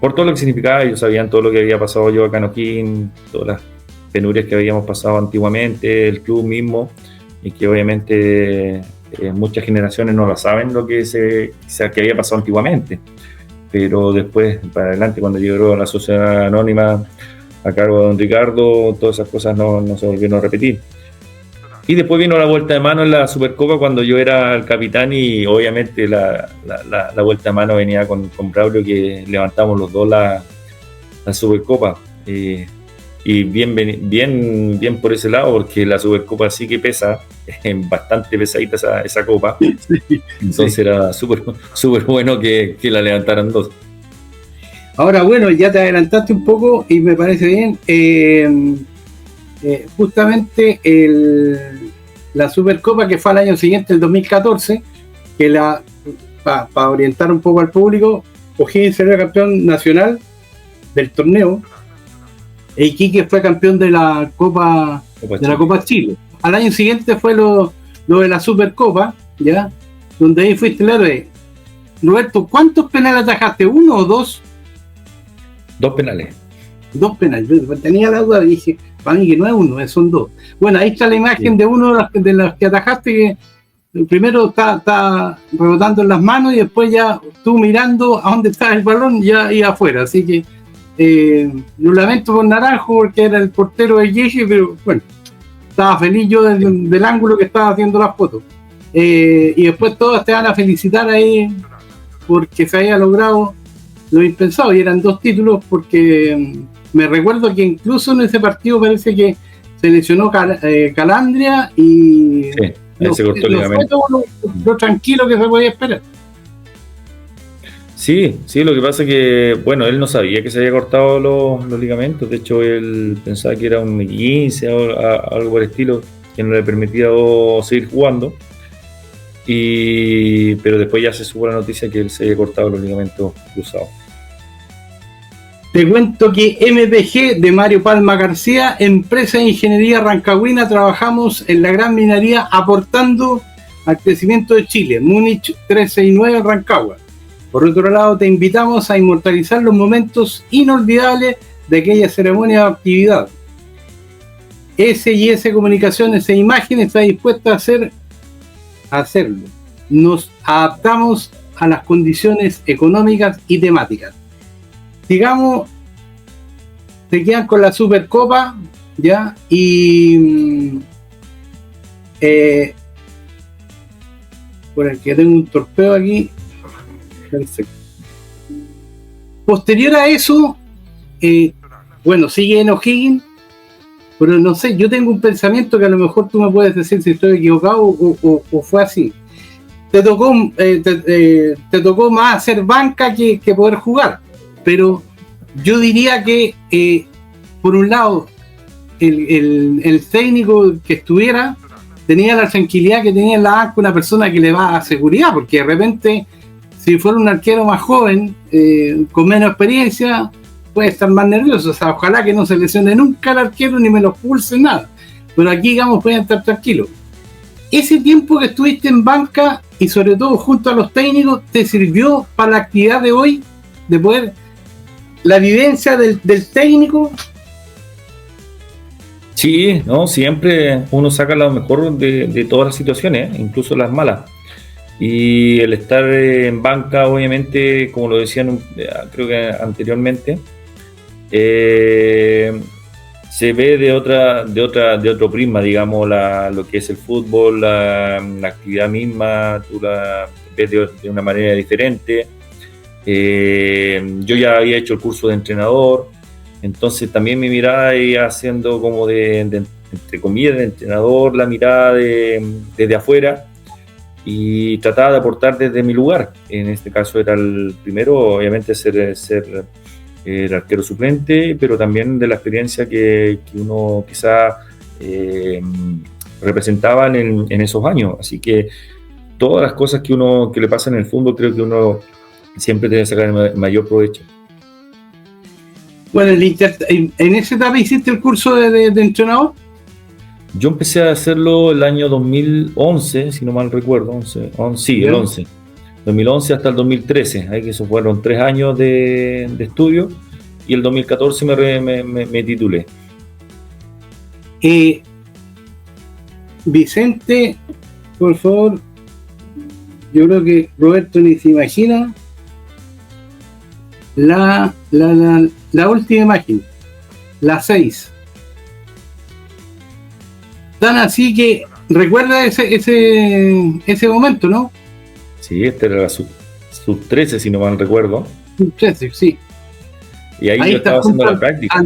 por todo lo que significaba. Ellos sabían todo lo que había pasado yo acá en O'Higgins, todas las penurias que habíamos pasado antiguamente, el club mismo, y que obviamente muchas generaciones no lo saben lo que había pasado antiguamente. Pero después, para adelante, cuando llegó la sociedad anónima a cargo de don Ricardo, todas esas cosas no se volvieron a repetir. Y después vino la vuelta de mano en la Supercopa cuando yo era el capitán, y obviamente la vuelta de mano venía con Braulio, que levantamos los dos la Supercopa. Y bien por ese lado, porque la Supercopa sí que pesa, es bastante pesadita esa copa. Sí, entonces era súper bueno que la levantaran dos. Ahora, bueno, ya te adelantaste un poco y me parece bien. Justamente la Supercopa que fue al año siguiente, el 2014, que para orientar un poco al público, O'Higgins salió campeón nacional del torneo. Iquique fue campeón de la Copa Chile. Al año siguiente fue lo de la Supercopa, ¿ya? Donde ahí fuiste el héroe. Roberto, ¿cuántos penales atajaste? ¿Uno o dos? Dos penales. Dos penales. Tenía la duda y dije, para mí que no es uno, son dos. Bueno, ahí está la imagen de uno de los que atajaste, que primero está rebotando en las manos y después ya tú mirando a dónde está el balón ya y afuera. Así que lo lamento por Naranjo porque era el portero de Yeshi, pero bueno, estaba feliz yo del ángulo que estaba haciendo las fotos. Y después todos te van a felicitar ahí porque se había logrado lo impensado, y eran dos títulos, porque me recuerdo que incluso en ese partido parece que se lesionó Calandria y se cortó el ligamento. Lo tranquilo que se podía esperar. Sí, lo que pasa es que, bueno, él no sabía que se había cortado los ligamentos. De hecho, él pensaba que era un 15 o algo por el estilo, que no le permitía seguir jugando. Pero después ya se supo la noticia que él se había cortado los ligamentos cruzados. Te cuento que MPG de Mario Palma García, empresa de ingeniería rancagüina, trabajamos en la gran minería aportando al crecimiento de Chile. Múnich 369 Rancagua. Por otro lado, te invitamos a inmortalizar los momentos inolvidables de aquella ceremonia o actividad. S&S Comunicaciones e Imagen está dispuesta a hacerlo. Nos adaptamos a las condiciones económicas y temáticas. Digamos, se quedan con la Supercopa, ¿ya? Y por el que tengo un torpeo aquí. Perfecto. Posterior a eso, bueno, sigue en O'Higgins, pero no sé, yo tengo un pensamiento que a lo mejor tú me puedes decir si estoy equivocado o fue así. Te tocó más hacer banca que poder jugar, pero yo diría que por un lado el técnico que estuviera tenía la tranquilidad que tenía en la banca una persona que le va a seguridad, porque de repente si fuera un arquero más joven, con menos experiencia, puede estar más nervioso. O sea, ojalá que no se lesione nunca el arquero ni me lo pulse nada. Pero aquí, digamos, pueden estar tranquilos. Ese tiempo que estuviste en banca y sobre todo junto a los técnicos, ¿te sirvió para la actividad de hoy? De poder, la vivencia del técnico. Sí, no, siempre uno saca lo mejor de todas las situaciones, incluso las malas. Y el estar en banca, obviamente, como lo decían, creo que anteriormente, se ve de otro prisma, digamos, lo que es el fútbol, la actividad misma, tú la ves de una manera diferente. Yo ya había hecho el curso de entrenador, entonces también mi mirada iba haciendo como entre comillas, de entrenador, la mirada desde afuera, y trataba de aportar desde mi lugar. En este caso era el primero, obviamente, ser el arquero suplente, pero también de la experiencia que uno quizá representaba en esos años. Así que todas las cosas que le pasan en el fútbol, creo que uno siempre debe sacar el mayor provecho. Bueno, ¿en esa etapa hiciste el curso de entrenador? Yo empecé a hacerlo el año 2011, si no mal recuerdo, sí, el 11. 2011 hasta el 2013, ahí que eso fueron 3 años de estudio, y el 2014 me titulé. Vicente, por favor, yo creo que Roberto ni se imagina la última imagen, la 6. Tan así que recuerda ese momento, ¿no? Sí, esta era la sub-13, si no mal recuerdo. Sub-13, sí. Y ahí yo estaba haciendo la práctica.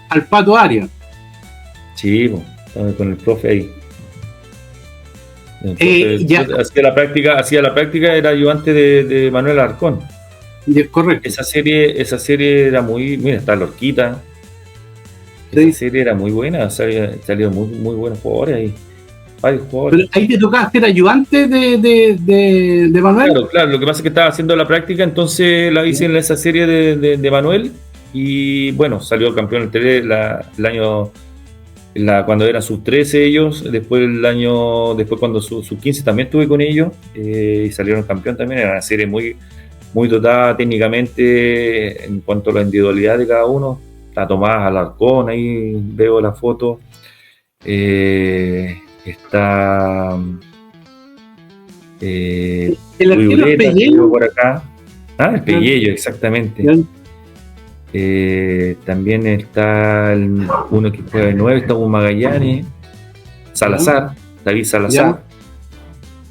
Al Pato Arias. Sí, estaba con el profe ahí. Hacía la práctica, era ayudante de Manuel Alarcón. Correcto. Esa serie era muy... Mira, está Lorquita. Esa serie era muy buena, salieron muy buenos jugadores ahí. Varios jugadores. Pero ahí te tocaba ser ayudante de Manuel. Claro, lo que pasa es que estaba haciendo la práctica, entonces la hice en esa serie de Manuel, y bueno, salió campeón el año, cuando eran sub-13 ellos, después cuando sub-15 también estuve con ellos, y salieron campeón también. Era una serie muy dotada técnicamente en cuanto a la individualidad de cada uno. Está Tomás Alarcón, ahí veo la foto. Está el arquero Peguello por acá. El Peguello, exactamente. También está uno que juega de 9, está un Magallanes, Salazar, David Salazar.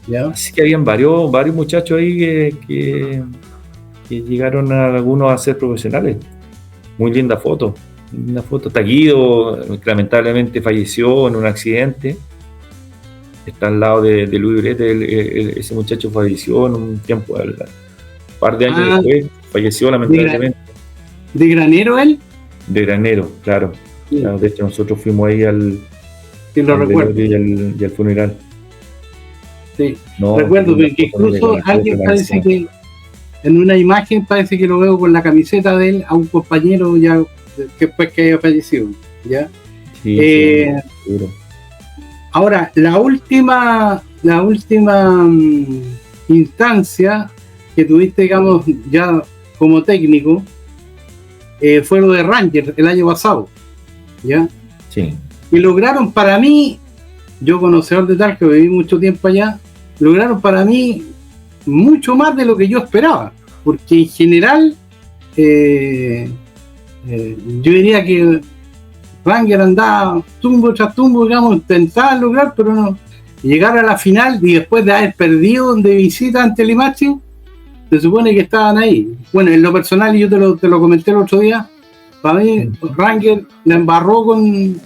Ya. Así que habían varios muchachos ahí que llegaron algunos a ser profesionales. Muy linda foto. Está Guido, que lamentablemente falleció en un accidente. Está al lado de Luis Brete. Ese muchacho falleció en un tiempo, un par de años después, falleció lamentablemente. ¿De Granero él? De Granero, claro. Sí. Claro, de hecho, nosotros fuimos ahí al recuerdo. Y al funeral. Sí, recuerdo que incluso alguien parece que en una imagen parece que lo veo con la camiseta de él a un compañero ya después que haya fallecido, ¿ya? Sí, seguro. Ahora, la última instancia que tuviste, digamos, ya como técnico, fue lo de Rangers el año pasado, ¿ya? Sí. Y lograron para mí, yo conocedor de Talca, viví mucho tiempo allá, lograron para mí mucho más de lo que yo esperaba, porque en general yo diría que Ranger andaba tumbo tras tumbo, digamos, intentaba lograr, pero no llegar a la final, y después de haber perdido de visita ante Limache, se supone que estaban ahí. Bueno, en lo personal, y yo te lo comenté el otro día, para mí Ranger la embarró con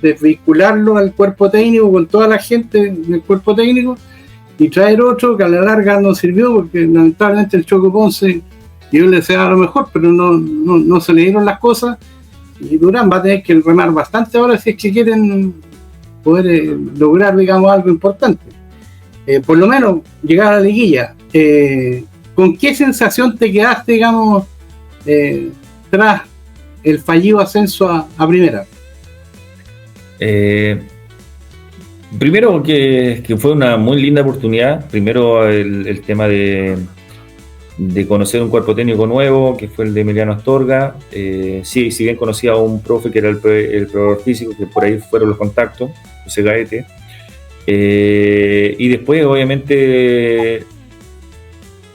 desvincularlo al cuerpo técnico, con toda la gente del cuerpo técnico, y traer otro que a la larga no sirvió, porque lamentablemente el Choco Ponce, yo le deseo a lo mejor, pero no se le dieron las cosas, y Durán va a tener que remar bastante ahora si es que quieren poder lograr, digamos, algo importante. Por lo menos llegar a la liguilla. ¿con qué sensación te quedaste, digamos, tras el fallido ascenso a primera? Primero que fue una muy linda oportunidad. Primero el tema de conocer un cuerpo técnico nuevo, que fue el de Emiliano Astorga. Sí, si bien conocía a un profe que era el preparador físico, que por ahí fueron los contactos, José Gaete. Y después, obviamente,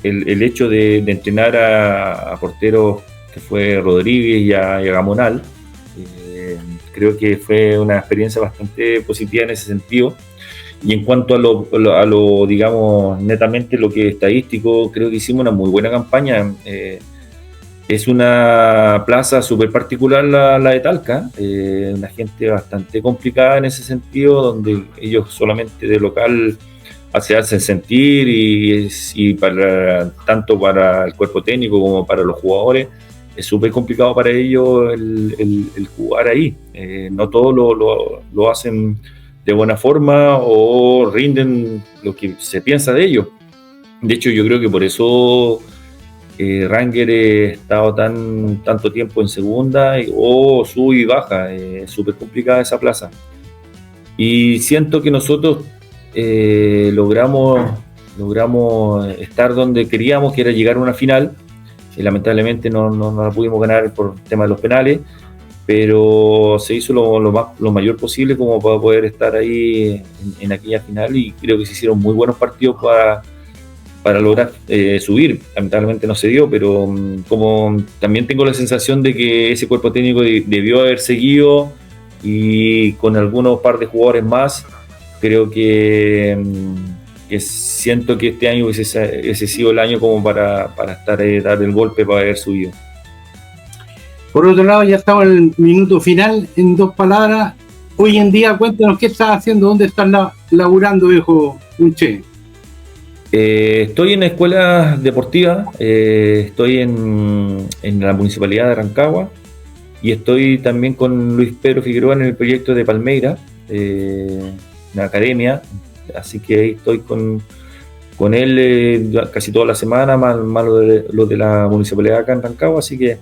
el hecho de entrenar a porteros que fue Rodríguez y a Gamonal, creo que fue una experiencia bastante positiva en ese sentido. Y en cuanto a lo digamos, netamente lo que es estadístico, creo que hicimos una muy buena campaña. Es una plaza súper particular la de Talca, una gente bastante complicada en ese sentido, donde ellos solamente de local se hacen sentir y tanto para el cuerpo técnico como para los jugadores es súper complicado para ellos el jugar ahí. No todos lo hacen de buena forma o rinden lo que se piensa de ellos. De hecho, yo creo que por eso Ranger ha estado tanto tiempo en segunda o sube y baja. Es súper complicada esa plaza. Y siento que nosotros logramos estar donde queríamos, que era llegar a una final. Lamentablemente no la pudimos ganar por el tema de los penales, pero se hizo lo mayor posible como para poder estar ahí en aquella final, y creo que se hicieron muy buenos partidos para lograr subir. Lamentablemente no se dio, pero como también tengo la sensación de que ese cuerpo técnico debió haber seguido, y con algunos par de jugadores más, creo que siento que este año hubiese sido el año como para estar dar el golpe para haber subido. Por otro lado, ya estamos en el minuto final. En 2 palabras, hoy en día, cuéntanos qué estás haciendo, dónde estás laburando, viejo Unche. Estoy en la escuela deportiva, estoy en la municipalidad de Rancagua, y estoy también con Luis Pedro Figueroa en el proyecto de Palmeira, una academia. Así que ahí estoy con él casi toda la semana, más lo de la municipalidad acá en Rancagua, así que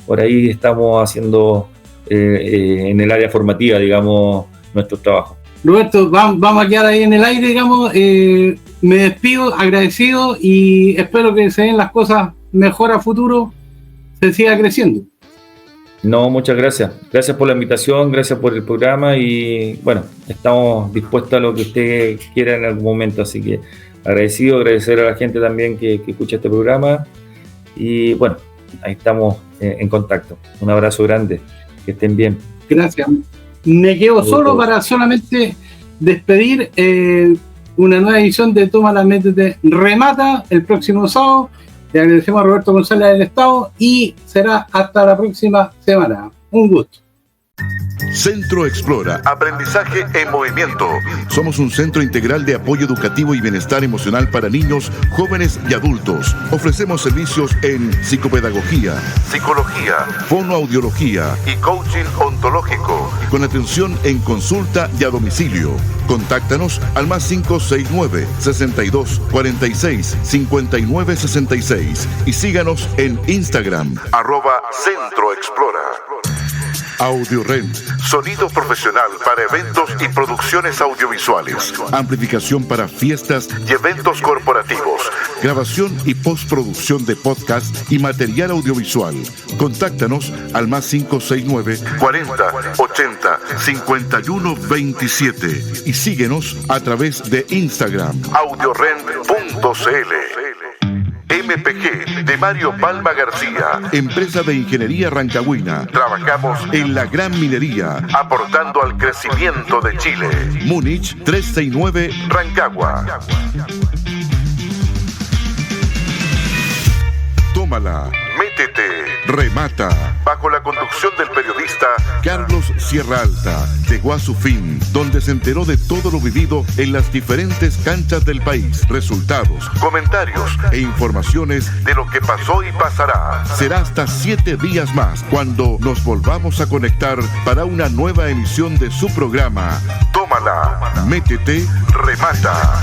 por ahí estamos haciendo en el área formativa, digamos, nuestro trabajo. Roberto, vamos a quedar ahí en el aire, digamos. Me despido, agradecido, y espero que se den las cosas mejor a futuro, se siga creciendo. No, muchas gracias. Gracias por la invitación, gracias por el programa, y bueno, estamos dispuestos a lo que usted quiera en algún momento, así que agradecer a la gente también que escucha este programa, y bueno, ahí estamos en contacto. Un abrazo grande, que estén bien. Gracias. Me quedo solo para solamente despedir una nueva edición de Toma la Métete Remata el próximo sábado. Le agradecemos a Roberto González del Estado, y será hasta la próxima semana. Un gusto. Centro Explora, aprendizaje en movimiento. Somos un centro integral de apoyo educativo y bienestar emocional para niños, jóvenes y adultos. Ofrecemos servicios en psicopedagogía, psicología, fonoaudiología y coaching ontológico, con atención en consulta y a domicilio. Contáctanos al +569 62 46 59 66 y síganos en Instagram @CentroExplora. AudioRent, sonido profesional para eventos y producciones audiovisuales, amplificación para fiestas y eventos corporativos, grabación y postproducción de podcast y material audiovisual. Contáctanos al +569 40 80 51 27 y síguenos a través de Instagram audiorent.cl. MPG de Mario Palma García, empresa de ingeniería rancagüina. Trabajamos en la gran minería, aportando al crecimiento de Chile. Múnich 369 Rancagua. Tómala, métete, remata. Bajo la conducción del periodista Carlos Sierra Alta, llegó a su fin, donde se enteró de todo lo vivido en las diferentes canchas del país, resultados, comentarios e informaciones de lo que pasó y pasará. Será hasta 7 días más cuando nos volvamos a conectar para una nueva emisión de su programa Tómala, métete, remata.